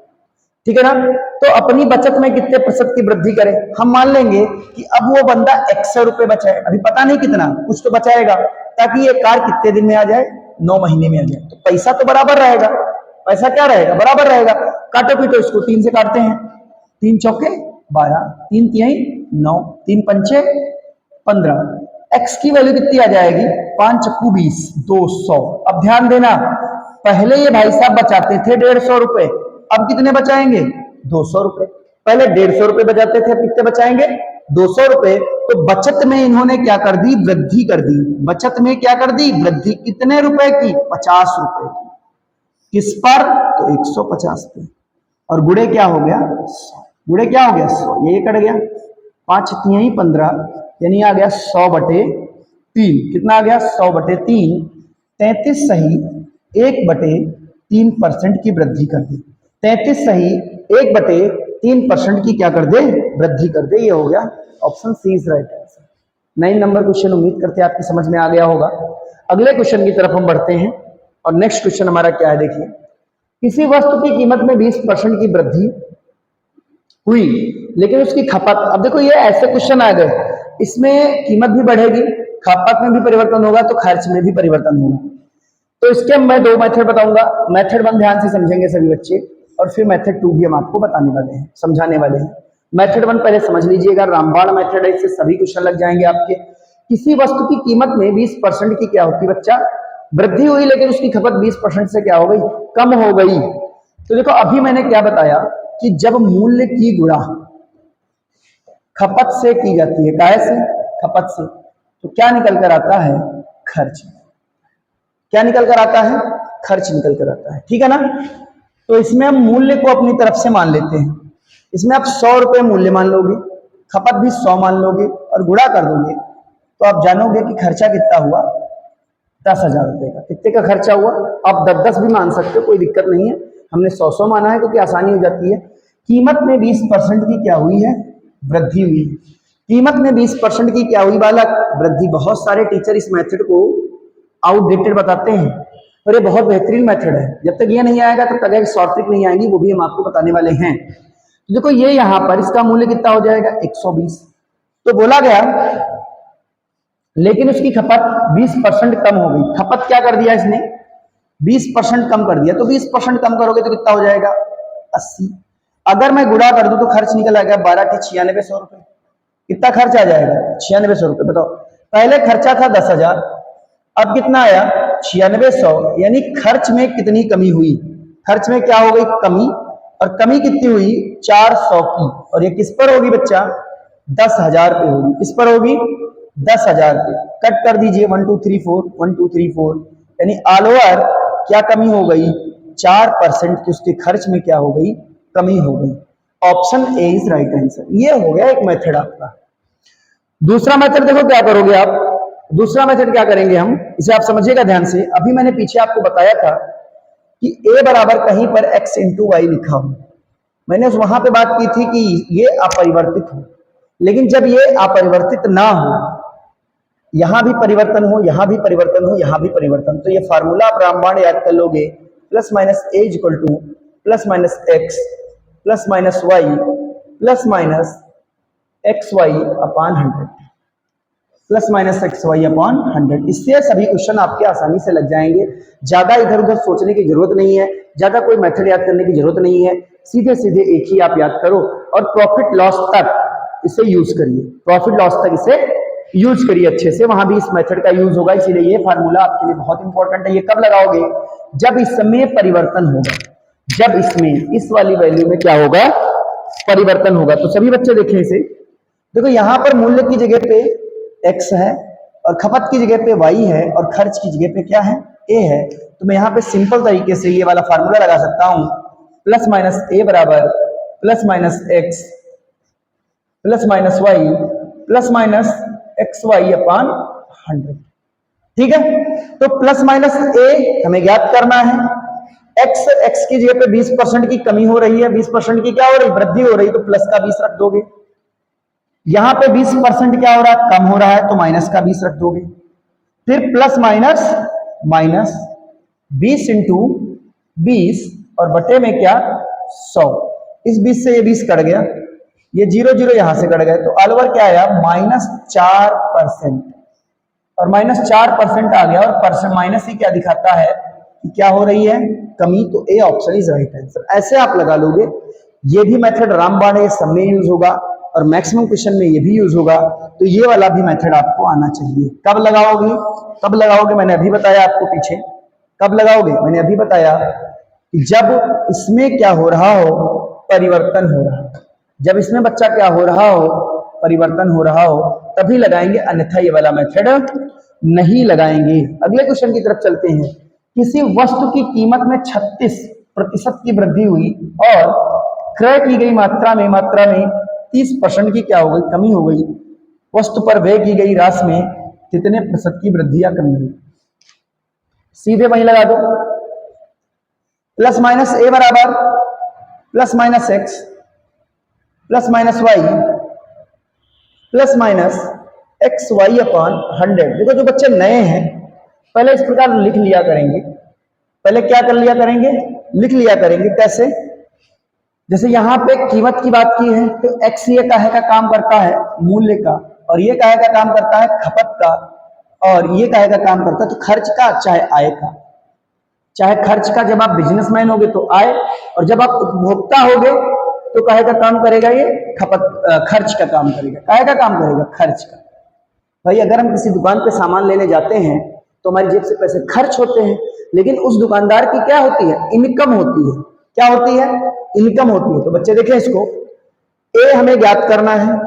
ठीक है ना, तो अपनी बचत में कितने प्रतिशत की वृद्धि करें, हम मान लेंगे कि अब वो बंदा 100 रुपए बचाए, अभी पता नहीं कितना, कुछ तो बचाएगा, ताकि ये कार कितने दिन में आ जाए 9 महीने में आ जाए। तो पैसा तो बराबर रहेगा, पैसा क्या रहेगा बराबर रहेगा। काटो पीटो इसको 3 से काटते हैं, 3 चौके 12, 3 तिहाई 9, 3 पंचे 15, एक्स की वैल्यू कितनी आ जाएगी 5 चक्कू 20, 200। अब ध्यान देना, पहले ये भाई साहब बचाते थे 150 रुपए, अब कितने बचाएंगे 200 रुपए। पहले 150 रुपए बचाते थे, अब कितने बचाएंगे ₹200, तो बचत में इन्होंने क्या कर दी, वृद्धि कर दी। बचत में क्या कर दी, वृद्धि। कितने रुपए की, ₹50 की। किस पर, तो 150 पे। और गुड़े क्या हो गया, 100। गुड़े क्या हो गया, 100, ये कट गया, 5 तिहाई 15, यानी आ गया 100/3। कितना आ गया, 100/3। 33 सही 1/3% की वृद्धि कर दे। 33 सही 1/3% की क्या कर दे, वृद्धि कर दे। ये हो गया option C is right answer. 9 number question उम्मीद करते हैं आपकी समझ में आ गया होगा। अगले क्वेश्चन की तरफ हम बढ़ते हैं और नेक्स्ट क्वेश्चन हमारा क्या है, देखिए। किसी वस्तु की कीमत में 20% की वृद्धि हुई लेकिन उसकी खपत, अब देखो ये ऐसे क्वेश्चन आ गए, इसमें कीमत भी बढ़ेगी, खपत में भी परिवर्तन होगा, तो खर्च में भी परिवर्तन होगा। तो इसके मैं 2 मेथड बताऊंगा। मेथड 1 ध्यान से समझेंगे सभी बच्चे, और फिर मेथड 2 भी हम आपको बताने वाले हैं, समझाने वाले हैं। मेथड 1 पहले समझ लीजिएगा, रामबाण मेथड है, इससे सभी क्वेश्चन लग जाएंगे आपके। किसी वस्तु की कीमत में 20% की क्या होती बच्चा, वृद्धि हुई, लेकिन उसकी खपत 20% से क्या हो गई, कम हो गई। तो देखो अभी मैंने क्या बताया कि जब मूल्य की गुणा खपत से की जाती है, काहे से, खपत से, तो क्या निकल कर आता है, खर्च। क्या निकल कर आता है, खर्च निकल कर आता है, ठीक है ना। तो इसमें हम मूल्य को अपनी तरफ से मान लेते हैं। इसमें आप ₹100 मूल्य मान लोगे, खपत भी 100 मान लोगे और गुणा कर दोगे, तो आप जानोगे कि खर्चा कितना हुआ, ₹10,000 का। कितने का खर्चा हुआ, आप 10-10 भी मान सकते हो, कोई दिक्कत नहीं है। हमने 100 माना है क्योंकि आसानी हो जाती है। कीमत में 20% की क्या हुई है, वृद्धि हुई। कीमत में 20% की क्या हुई बालक, वृद्धि। बहुत सारे टीचर इस मेथड को आउटडेटेड बताते हैं, और ये बहुत बेहतरीन मेथड है। जब तक ये नहीं आएगा तब तक शॉर्ट ट्रिक नहीं आएगी, वो भी हम आपको बताने वाले हैं। तो देखो ये यहां पर इसका मूल्य कितना हो जाएगा, 120। तो बोला गया लेकिन उसकी खपत 20% कम हो गई। खपत क्या कर दिया इसने, 20% कम कर दिया। तो 20% कम करोगे तो कितना हो जाएगा, 80। अगर मैं गुणा कर दूं तो खर्च निकल आएगा 12 के 9600 रुपए। कितना खर्च आ जाएगा, 9600 रुपए। बताओ, पहले खर्चा था 10,000, अब कितना आया, 9600। यानी खर्च में कितनी कमी हुई, खर्च में क्या हो गई, कमी। और कमी कितनी हुई, 400 की। और ये किस पर होगी बच्चा, 10,000 पे होगी। किस पर होगी, 10,000 पे। कट कर दीजिए, 1 2 3 4, 1 2 3 4, यानी ऑल ओवर क्या कमी हो गई, 4% की उसके खर्च में क्या हो गई, कमी हो गई। Option A is right answer. ये हो गया एक मेथड आपका। दूसरा मेथड देखो क्या करोगे आप, दूसरा मेथड क्या करेंगे हम, इसे आप समझिएगा ध्यान से। अभी मैंने पीछे आपको बताया था कि a बराबर कहीं पर x इंटू वाई लिखा हो। मैंने वहां पे बात की थी कि ये अपरिवर्तित हो, लेकिन जब ये अपरिवर्तित ना हो, यहां भी परिवर्तन हो, यहां भी परिवर्तन हो, यहां भी परिवर्तन, तो ये फार्मूला आप रामबाण याद कर लोगे, plus minus A equal to plus minus X plus minus Y plus minus X Y upon 100, plus minus X Y upon 100। इससे सभी क्वेश्चन आपके आसानी से लग जाएंगे। ज्यादा इधर उधर सोचने की जरूरत नहीं है, ज्यादा कोई मेथड याद करने की जरूरत नहीं है। सीधे सीधे एक ही आप याद करो और प्रॉफिट लॉस तक इसे यूज करिए, प्रॉफिट लॉस तक इसे यूज करिए अच्छे से, वहां भी इस मेथड का यूज होगा। इसीलिए ये फार्मूला आपके लिए बहुत इंपॉर्टेंट है। ये कब लगाओगे, जब इसमें परिवर्तन होगा, जब इसमें इस वाली वैल्यू में क्या होगा, परिवर्तन होगा। तो सभी बच्चे देखें इसे, देखो यहां पर मूल्य की जगह पे x है और खपत की जगह पे y है और खर्च की जगह पे क्या है, a है। तो मैं यहाँ पे सिंपल तरीके से ये वाला फार्मूला लगा सकता हूं, प्लस माइनस a बराबर plus minus x plus minus y plus minus X Y upon 100। ठीक है, तो प्लस माइनस a हमें ज्ञात करना है। x की जगह पे 20% की कमी हो रही है, 20% की क्या हो रही, वृद्धि हो रही, तो प्लस का 20 रख दोगे। यहां पे 20% क्या हो रहा है, कम हो रहा है, तो माइनस का 20 रख दोगे। फिर प्लस माइनस माइनस 20 इंटू 20 और बटे में क्या 100। इस 20 से ये 20 कट गया, ये 0 0 यहां से कट गए, तो ऑल ओवर क्या आया, -4%। और -4% आ गया, और परसेंट माइनस ही क्या दिखाता है कि क्या हो रही है, कमी। तो A option is right answer. ऐसे आप लगा लोगे। ये भी मेथड रामबाण है, सब में यूज होगा और मैक्सिमम क्वेश्चन में ये भी यूज होगा। तो ये वाला भी मेथड आपको आना चाहिए। कब लगाओगे, कब लगाओगे, मैंने अभी बताया आपको पीछे। कब लगाओगे, मैंने अभी बताया कि जब इसमें क्या हो रहा हो, परिवर्तन हो रहा है। जब इसमें बच्चा क्या हो रहा हो, परिवर्तन हो रहा हो तभी लगाएंगे, अन्यथा ये वाला मेथड नहीं लगाएंगे। अगले क्वेश्चन की तरफ चलते हैं। किसी वस्तु की कीमत में 36% की वृद्धि हुई और क्रय की गई मात्रा में 30% की क्या हो गई, कमी हो गई। वस्तु पर व्यय की गई राशि में कितने प्रतिशत की वृद्धि या कमी हुई? सीधे वहीं लगा दो, प्लस माइनस ए बराबर plus minus X plus minus Y plus minus X Y upon 100। देखो जो बच्चे नए हैं पहले इस प्रकार लिख लिया करेंगे, पहले क्या कर लिया करेंगे, लिख लिया करेंगे। कैसे? जैसे यहाँ पे कीमत की बात की है तो एक्स ये काहे का काम करता है, मूल्य का, और ये काहे का काम करता है, खपत का, और ये काहे का काम करता है, तो खर्च का चाहे आय का। चाहे खर्च का जब आप बिजनेसमैन होगे तो आय, और जब आप उपभोक्ता होगे तो काहे का काम करेगा, ये खर्च का काम करेगा। काहे का काम करेगा, खर्च का। भाई अगर हम किसी दुकान पे सामान लेने जाते हैं तो हमारी जेब से पैसे खर्च होते हैं, लेकिन उस दुकानदार की क्या होती है, इनकम होती है। क्या होती है, इनकम होती है। तो बच्चे देखें इसको, ए हमें ज्ञात करना है।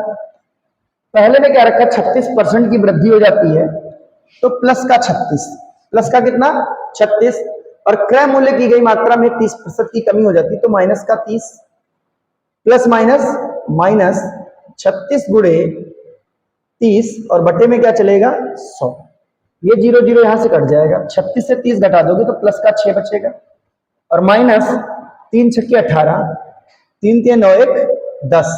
पहले में क्या रखा, 36% की वृद्धि हो जाती है तो प्लस का 36, प्लस का कितना, 36, और क्रय मूल्य की गई मात्रा में 30% की कमी हो जाती है तो माइनस का 30, प्लस माइनस माइनस 36 गुणे 30 और बटे में क्या चलेगा, 100। ये 0 0 यहां से कट जाएगा, 36 से 30 घटा दोगे तो प्लस का 6 बचेगा, और माइनस 3 छक्के 18, 3 के 9 1 10,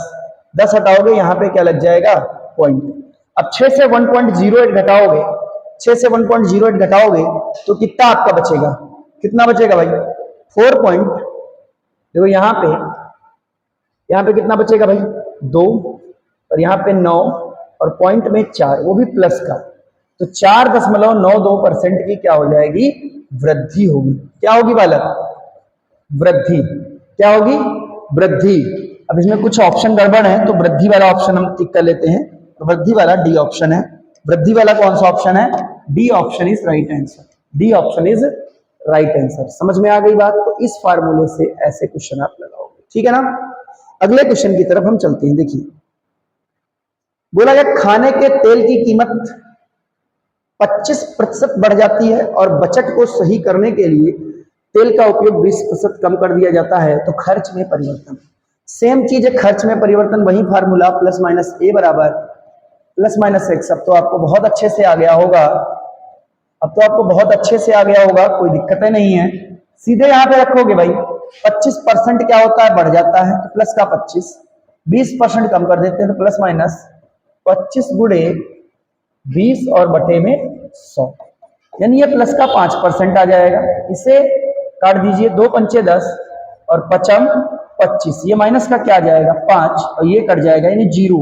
10 हटाओगे यहां पे क्या लग जाएगा, पॉइंट। अब 6 से 1.08 घटाओगे, 6 से 1.08 घटाओगे तो कितना आपका बचेगा, कितना बचेगा भाई, 4 पॉइंट। देखो यहाँ पे कितना बचेगा भाई, 2, और यहाँ पे 9, और पॉइंट में 4, वो भी प्लस का, तो 4.92% की क्या हो जाएगी, वृद्धि होगी। क्या होगी बालक, वृद्धि। क्या होगी, वृद्धि। अब इसमें कुछ ऑप्शन गड़बड़ है तो वृद्धि वाला ऑप्शन हम टिक कर लेते हैं, तो वृद्धि वाला डी ऑप्शन है। वृद्धि वाला कौन सा ऑप्शन है, D option is right answer, D option is right answer. समझ में आ गई बात? तो इस फार्मूले से ऐसे क्वेश्चन आप लगाओगे, ठीक है ना। अगले क्वेश्चन की तरफ हम चलते हैं। देखिए बोला गया खाने के तेल की कीमत 25% बढ़ जाती है और बजट को सही करने के लिए तेल का उपयोग 20% कम कर दिया जाता है तो खर्च में परिवर्तन। सेम चीज है, खर्च में परिवर्तन, वही फार्मूला, प्लस माइनस ए बराबर प्लस माइनस एक्स। अब तो आपको बहुत अच्छे से आ गया होगा, अब तो आपको बहुत अच्छे से आ गया होगा, कोई दिक्कत नहीं है। सीधे यहाँ पे रखोगे भाई, 25% क्या होता है, बढ़ जाता है तो प्लस का 25, 20% कम कर देते हैं तो प्लस माइनस 25 गुणे 20 और बटे में 100, यानी ये प्लस का 5% आ जाएगा। इसे काट दीजिए, 2 पंचे 10 और 5 25, ये माइनस का क्या आ जाएगा, 5, और ये कट जाएगा यानी 0।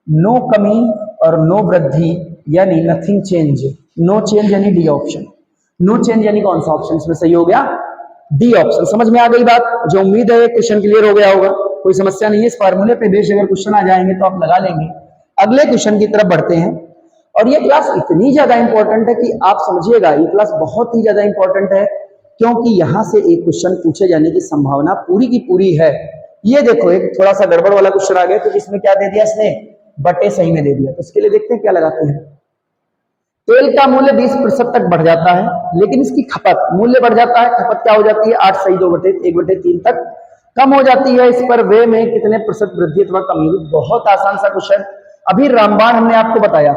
नो कमी और नो वृद्धि यानी नथिंग चेंज, नो चेंज यानी डी ऑप्शन। नो चेंज यानी कौन सा ऑप्शन इसमें सही हो गया, डी ऑप्शन। समझ में आ गई बात? जो उम्मीद है क्वेश्चन क्लियर हो गया होगा, कोई समस्या नहीं है। इस फार्मूले पे बेश अगर क्वेश्चन आ जाएंगे तो आप लगा लेंगे। अगले क्वेश्चन की तरफ बढ़ते हैं, और ये क्लास इतनी ज्यादा इंपॉर्टेंट है कि आप समझिएगा, ये क्लास बहुत ही ज्यादा इंपॉर्टेंट है क्योंकि यहां से एक क्वेश्चन पूछे जाने की संभावना पूरी की पूरी है। ये देखो एक थोड़ा सा गड़बड़ वाला क्वेश्चन आ गया, तो इसमें क्या दे दिया इसने, बटे सही में दे दिया। तो इसके लिए देखते हैं क्या लगाते हैं। तेल का मूल्य 20% तक बढ़ जाता है, लेकिन इसकी खपत, मूल्य बढ़ जाता है, खपत क्या हो जाती है, 8 सही 2 बटे 1/3 तक कम हो जाती है। इस पर वे में कितने प्रतिशत वृद्धि अथवा कमी हुई? बहुत आसान सा क्वेश्चन। अभी रामबाण हमने आपको बताया,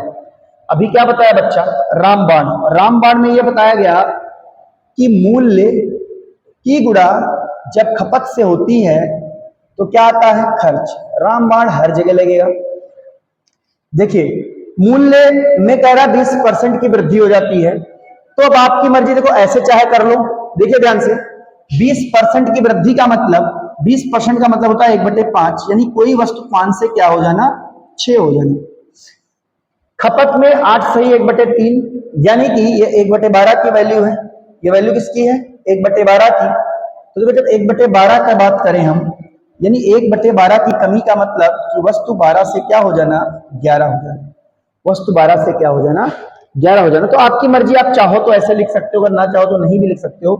अभी क्या बताया बच्चा, रामबाण। रामबाण में यह बताया गया कि मूल्य की गुणा जब खपत से होती है तो क्या आता है, खर्च। रामबाण हर जगह लगेगा। देखिए मूल्य में कह रहा 20% की वृद्धि हो जाती है, तो अब आपकी मर्जी, देखो ऐसे चाहे कर लो। देखिए ध्यान से, 20% की वृद्धि का मतलब, 20% का मतलब होता है 1/5, यानी कोई वस्तु 5 से क्या हो जाना, 6 हो जाना। खपत में 8 सही 1/3, यानी कि ये 1/12 की वैल्यू है। ये वैल्यू किसकी है, 1/12 की। तो जब 1/12 का बात करें हम, यानी 1/12 की कमी का मतलब कि वस्तु 12 से क्या हो जाना, 11 हो जाना। वस्तु 12 से क्या हो जाना, 11 हो जाना। तो आपकी मर्जी, आप चाहो तो ऐसे लिख सकते हो, अगर ना चाहो तो नहीं भी लिख सकते हो।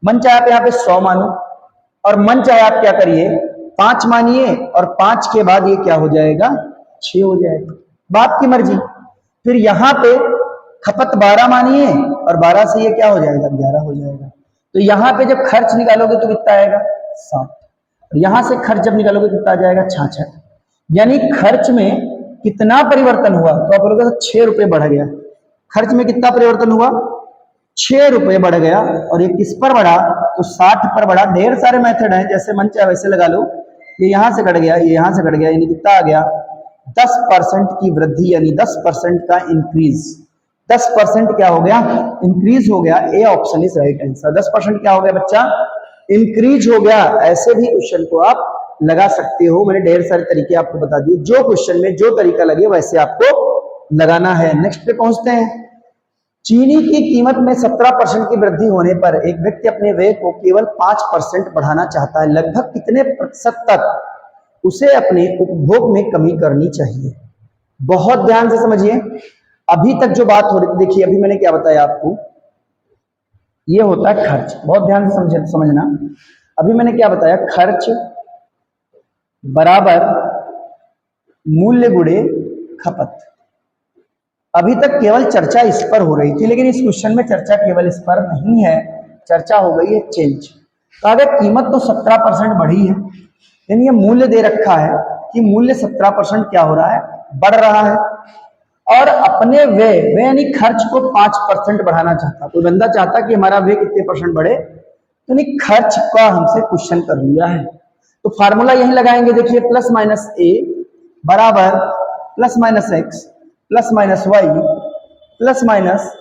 मन चाहे आप यहाँ पे 100 मानो, और मन चाहे आप क्या करिए, 5 मानिए, और 5 के बाद ये क्या हो जाएगा, 6 हो जाएगा, बाप की मर्जी। फिर यहां पे खपत 12 मानिए और 12 से ये क्या हो जाएगा, 11 हो जाएगा। तो यहां पे जब खर्च निकालोगे तो कितना आएगा, 7। और यहां से खर्च जब निकालोगे कितना आ जाएगा, 66। यानी खर्च में कितना परिवर्तन हुआ, तो आप बोलोगे 6 रुपए बढ़ गया। खर्च में कितना परिवर्तन हुआ, 6 रुपए बढ़ गया। और ये किस पर बढ़ा, तो 60 पर बढ़ा। ढेर सारे मेथड हैं, जैसे मन चाहे वैसे लगा लो। ये यहां से कट गया, ये यहां से कट गया, यानी कितना आ गया, 10% की वृद्धि, यानी 10% का इंक्रीज। 10% क्या हो गया, इंक्रीज हो गया। A option is right answer. 10% क्या हो गया बच्चा, इंक्रीज हो गया। ऐसे भी क्वेश्चन को आप लगा सकते हो, मैंने ढेर सारे तरीके आपको बता दिए। जो क्वेश्चन में जो तरीका लगे वैसे आपको लगाना है। नेक्स्ट पे पहुंचते हैं। चीनी की कीमत में 17% की वृद्धि होने पर एक व्यक्ति अपने व्यय को केवल 5% बढ़ाना चाहता है। लगभग कितने प्रतिशत तक उसे अपने उपभोग में कमी करनी चाहिए। बहुत ध्यान से समझिए। अभी तक जो बात हो रही थी, देखिए अभी मैंने क्या बताया आपको, ये होता है खर्च। बहुत ध्यान से समझना। अभी मैंने क्या बताया, खर्च बराबर मूल्य गुणे खपत। अभी तक केवल चर्चा इस पर हो रही थी, लेकिन इस क्वेश्चन में चर्चा केवल इस पर नहीं है, चर्चा हो गई है चेंज। तो अगर कीमत तो 17% बढ़ी है, यानी ये मूल्य दे रखा है कि मूल्य 17% क्या हो रहा है, बढ़ रहा है। और अपने व्यय यानी खर्च को 5% बढ़ाना चाहता। कोई बंदा चाहता कि हमारा व्यय कितने परसेंट बढ़े, तो नहीं खर्च का हमसे क्वेश्चन कर लिया है। तो फार्मूला यही लगाएंगे, देखिए प्लस माइनस ए बराबर plus minus X plus minus Y plus minus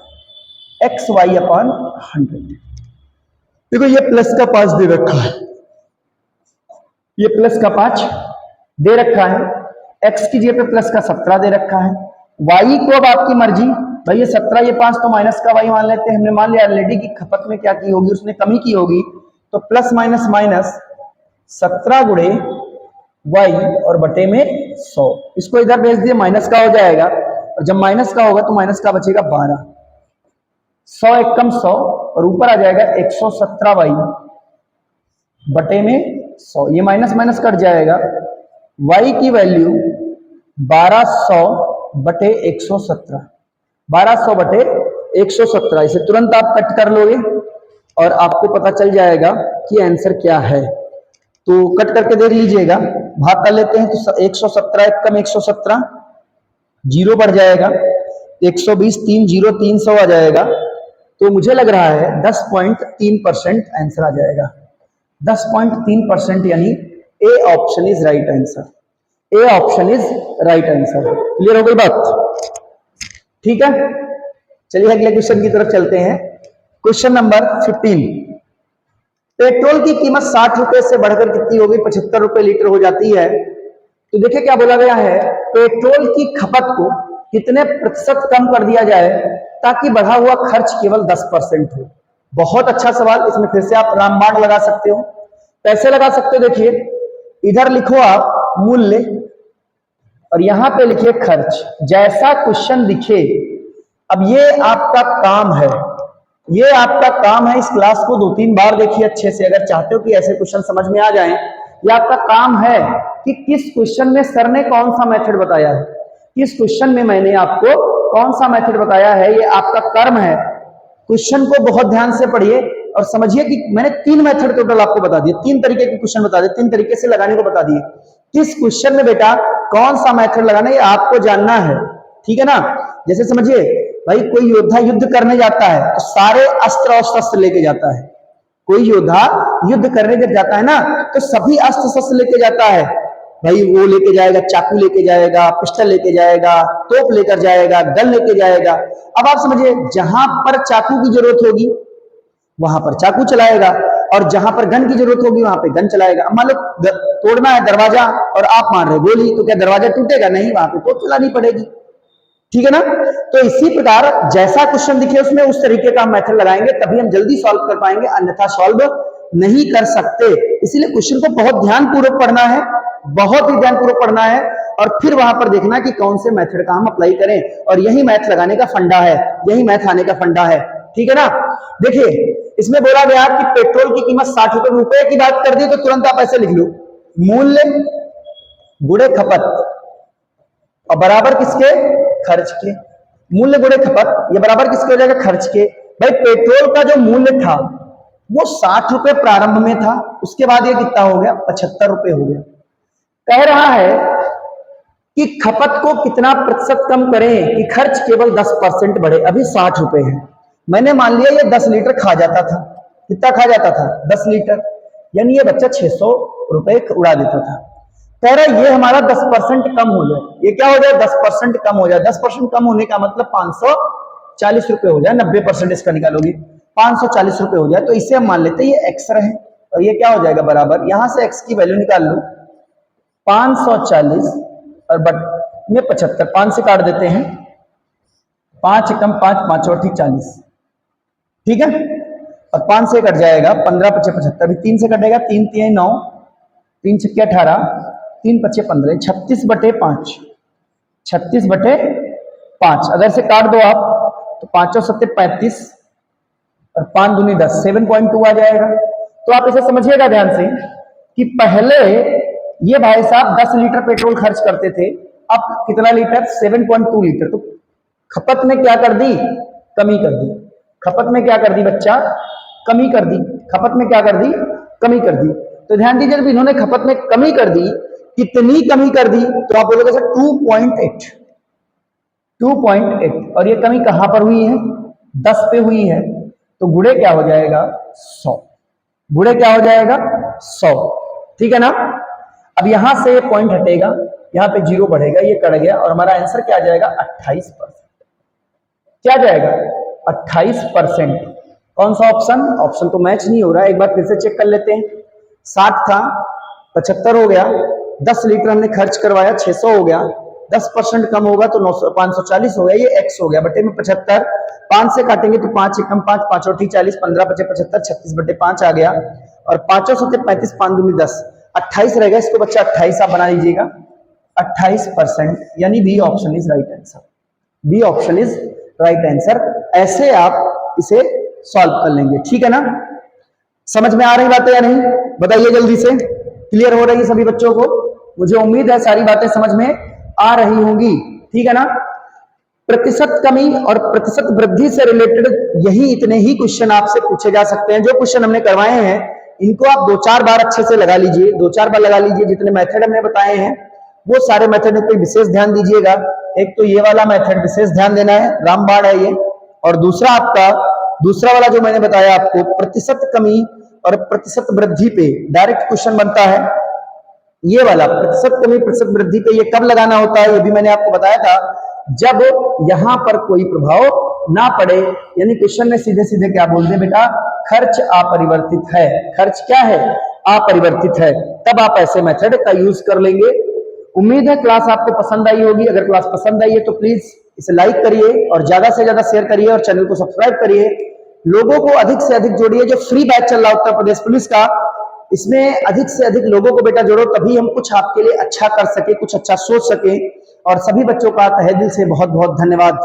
X Y upon 100। देखो ये प्लस का 5 दे रखा है, ये प्लस का 5 दे रखा है, एक्स की जगह पे प्लस का 17 दे रखा है, वाई को अब आपकी मर्जी। भाई ये 17 ये 5 तो माइनस का वाई मान लेते हैं। हमने मान लिया ऑलरेडी की खपत में क्या की होगी, उसने कमी की होगी। तो प्लस माइनस माइनस 17 गुणे वाई और बटे में 100। इसको इधर भेज दिए, माइनस का हो जाएगा। और जब माइनस का होगा तो माइनस का बचेगा 12। 100 एक कम 100 और ऊपर आ जाएगा 117 वाई बटे में 100। ये माइनस माइनस कट जाएगा। y की वैल्यू 1200 बटे 117, 1200 बटे 117। इसे तुरंत आप कट कर लोगे और आपको पता चल जाएगा कि आंसर क्या है। तो कट करके देख लीजिएगा, भाग कर लेते हैं। तो 117 एक कम 117, जीरो बढ़ जाएगा, 120 3 0 300 आ जाएगा। तो मुझे लग रहा है 10.3% आंसर आ जाएगा। 10.3% यानी A option is right answer. A option is right answer. Clear हो गई बात, ठीक है। चलिए अगले क्वेश्चन की तरफ चलते हैं। Question number 15। पेट्रोल की कीमत 60 रुपए से बढ़कर कितनी हो गई, 75 रुपए लीटर हो जाती है। तो देखिए क्या बोला गया है, पेट्रोल की खपत को कितने प्रतिशत कम कर दिया जाए ताकि बढ़ा हुआ खर्च केवल 10% हो। बहुत अच्छा सवाल। इसमें फिर से आप रामबाण लगा सकते हो, कैसे लगा सकते हो, देखिए इधर लिखो आप मूल्य और यहां पे लिखिए खर्च, जैसा क्वेश्चन दिखे। अब ये आपका काम है, ये आपका काम है। इस क्लास को 2-3 बार देखिए अच्छे से, अगर चाहते हो कि ऐसे क्वेश्चन समझ में आ जाएं। ये आपका काम है कि किस क्वेश्चन में सर ने कौन सा मेथड बताया है, किस क्वेश्चन में मैंने आपको कौन सा मेथड बताया है। ये आपका कर्म है। क्वेश्चन को बहुत ध्यान से पढ़िए और समझिए कि मैंने 3 मेथड टोटल आपको बता दिए, 3 तरीके के क्वेश्चन बता दिए, 3 तरीके से लगाने को बता दिए। किस क्वेश्चन में बेटा कौन सा मेथड लगाना है ये आपको जानना है, ठीक है ना। जैसे समझिए भाई, कोई योद्धा युद्ध करने जाता है तो सारे अस्त्र और शस्त्र लेके जाता है। कोई योद्धा युद्ध करने जब जाता है ना तो सभी अस्त्र शस्त्र लेके जाता है। भाई वो लेके जाएगा, चाकू लेके जाएगा, पिस्टल लेके जाएगा, तोप लेकर जाएगा, गन लेके जाएगा। अब आप समझिए, जहां पर चाकू की जरूरत होगी वहां पर चाकू चलाएगा और जहां पर गन की जरूरत होगी वहां पे गन चलाएगा। अब मान लो तोड़ना है दरवाजा और आप मार रहे गोली, तो क्या दरवाजा टूटेगा? नहीं, वहां पे तोप चलानी पड़ेगी, ठीक है ना। तो इसी प्रकार जैसा क्वेश्चन दिखे उसमें उस तरीके का हम मेथड लगाएंगे, तभी हम जल्दी सॉल्व कर पाएंगे, अन्यथा सॉल्व नहीं कर सकते। इसीलिए क्वेश्चन को बहुत ध्यानपूर्वक पढ़ना है, बहुत ही ध्यानपूर्वक पढ़ना है और फिर वहां पर देखना कि कौन से मेथड का हम अप्लाई करें। और यही मैथ लगाने का फंडा है, यही मैथ आने का फंडा है, ठीक है ना। देखिए इसमें बोला गया कि पेट्रोल की कीमत 60 रुपए, रुपए की बात कर दी तो तुरंत आप ऐसे लिख लो, मूल्य गुणे खपत और बराबर किसके, खर्च के। मूल्य गुणे खपत, ये बराबर किसके हो जाएगा, खर्च के। भाई पेट्रोल का जो मूल्य था वो 60 रुपए प्रारंभ में था, उसके बाद ये कितना हो गया, 75 रुपए हो गया। कह रहा है कि खपत को कितना प्रतिशत कम करें कि खर्च केवल 10% बढ़े। अभी 60 रुपए है, मैंने मान लिया ये 10 लीटर खा जाता था। कितना खा जाता था, 10 लीटर, यानी ये बच्चा 600 रुपए उड़ा देता था। कह रहा ये हमारा 10% कम हो जाए। ये क्या हो जाए, 10% कम हो जाए। 10% कम होने का मतलब 540 रुपए हो जाए। 90% इसका निकालोगे 540 रुपए हो जाए। तो इसे हम मान लेते हैं ये एक्स रहे, और ये क्या हो जाएगा बराबर, यहां से एक्स की वैल्यू निकाल लो, 540 और बट में 75, 5 से काट देते हैं, 5 एकम 5, 5 और 40, ठीक है। और 5 से कट जाएगा 15 पचे 75, 3 से कटेगा, 3 3 9, 3 छक्के 18, 3 पचे 15, 36/5, 36/5। अगर से काट दो आप तो 5 और 7 35 और 5 दूनी 10, 7.2 आ जाएगा। तो आप इसे समझिएगा ध्यान से कि पहले ये भाई साहब 10 लीटर पेट्रोल खर्च करते थे, अब कितना लीटर, 7.2 लीटर। तो खपत में क्या कर दी, कमी कर दी। खपत में क्या कर दी बच्चा, कमी कर दी। खपत में क्या कर दी, कमी कर दी। तो ध्यान दीजिए, जब इन्होंने खपत में कमी कर दी, कितनी कमी कर दी, तो आप बोलोगे सर 2.8, 2.8। और ये कमी कहां पर हुई है, 10 पे हुई है। तो गुणे क्या हो जाएगा, 100। गुणे क्या हो जाएगा, 100, ठीक है ना। अब यहां से पॉइंट हटेगा, यहां पे 0 बढ़ेगा, ये कट गया, और हमारा आंसर क्या आ जाएगा, 28%। क्या जाएगा, 28%। कौन सा ऑप्शन, ऑप्शन तो मैच नहीं हो रहा है। एक बार फिर से चेक कर लेते हैं। 60 था, 75 हो गया, 10 लीटर हमने खर्च करवाया, 600 हो गया, 10% कम होगा तो 540 हो गया, ये x हो गया, बटे में 75, 5 से काटेंगे तो 5 एकम 5, 5 और 40, 15 पचे 75, 36/5 आ गया, और 5 और 7 35, 5 दूनी 10, 28 रहेगा। इसको बच्चा 28 आप बना लीजिएगा, 28%, यानी B option is right answer. B option is right answer. ऐसे आप इसे सॉल्व कर लेंगे, ठीक है ना। समझ में आ रही बातें या नहीं, बताइए जल्दी से। क्लियर हो रही है सभी बच्चों को, मुझे उम्मीद है सारी बातें समझ में आ रही होंगी, ठीक है ना। प्रतिशत कमी और प्रतिशत वृद्धि से रिलेटेड यही इतने ही क्वेश्चन आपसे पूछे जा सकते हैं। जो क्वेश्चन हमने करवाए हैं इनको आप 2-4 बार अच्छे से लगा लीजिए, 2-4 बार लगा लीजिए। जितने मेथड हमने बताए हैं वो सारे मेथड पे विशेष ध्यान दीजिएगा। एक तो ये वाला मेथड विशेष ध्यान देना है, रामबाण है ये, और दूसरा आपका दूसरा वाला जो मैंने बताया आपको, प्रतिशत कमी और प्रतिशत वृद्धि पे डायरेक्ट क्वेश्चन बनता है। ये वाला प्रतिशत कमी प्रतिशत वृद्धि पे ये कब लगाना होता है, ये भी मैंने आपको बताया था, जब यहां पर कोई प्रभाव ना पड़े। यानी क्वेश्चन में सीधे सीधे क्या बोल दे बेटा, खर्च अपरिवर्तित है, खर्च क्या है, अपरिवर्तित है, तब आप ऐसे मेथड का यूज कर लेंगे। उम्मीद है क्लास आपको पसंद आई होगी। अगर क्लास पसंद आई है तो प्लीज इसे लाइक करिए और ज्यादा से ज्यादा शेयर करिए और चैनल को सब्सक्राइब करिए। लोगों को अधिक से अधिक जोड़िए। जो फ्री बैच चल रहा है उत्तर प्रदेश पुलिस का, इसमें अधिक से अधिक लोगों को बेटा जोड़ो, तभी हम कुछ आपके लिए अच्छा कर सके, कुछ अच्छा सोच सके। और सभी बच्चों का तहे दिल से बहुत बहुत धन्यवाद।